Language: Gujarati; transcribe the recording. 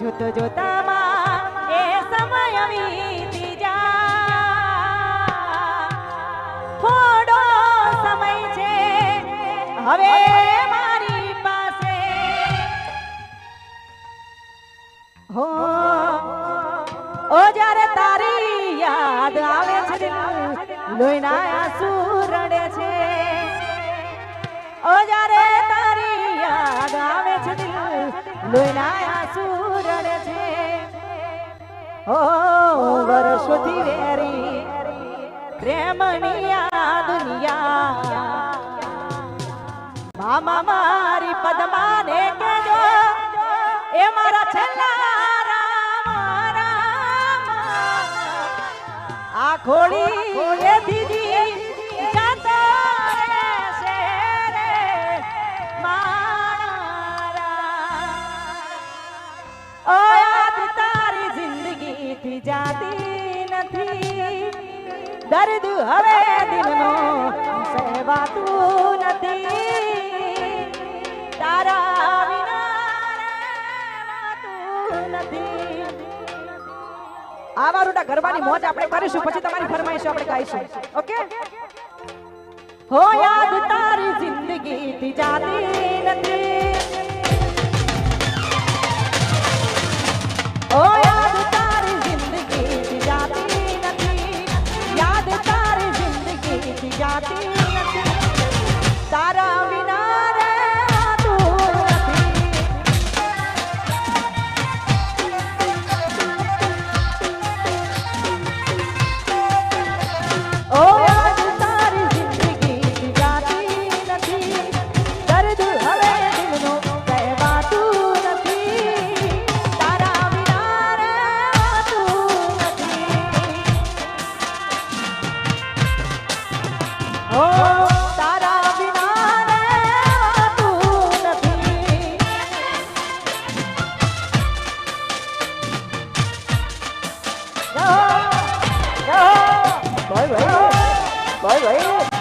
જોતો જોતામાં એ સમય વીતી જા થોડો સમય છે હવે મારી પાસે હો ઓ જ્યારે તારી યાદ આવે છે લોહીના આંસુ રડે છે ઓ જ્યારે તારી યાદ આવે છે લોહીના આંસુ રડે છે ઓ વર્ષોથી વેરી પ્રેમની આ દુનિયા મામા મારી પદ્માને કહેજો એ મારા છેલ્લા રામ રામ આ ખોળી એ દીદી જાતો રહેશે રે મારા ઓ યાદ તારી જિંદગીથી જાતી નથી દર્દ હવે દિલનો સહેવાતું નથી તારા વિના રહેવાતું નથી આ વારુડા ગરબાની મોજ આપણે કરીશું પછી તમારી ફરમાઈશ આપણે ગાઈશું ઓકે હો યાદ તારી જિંદગીથી જાતી નથી ઓ યાદ તારી જિંદગીથી જાતી નથી યાદ તારી જિંદગીથી જાતી નથી તારા વિના રહેવાતું નથી ઓ યાદ તારી જિંદગીથી જાતી નથી દર્દ હવે દિલનો કહેવાતું નથી તારા વિના રહેવાતું નથી ઓ તારા વિના રહેવાતું નથી ભાઈ ભાઈ ભાઈ ભાઈ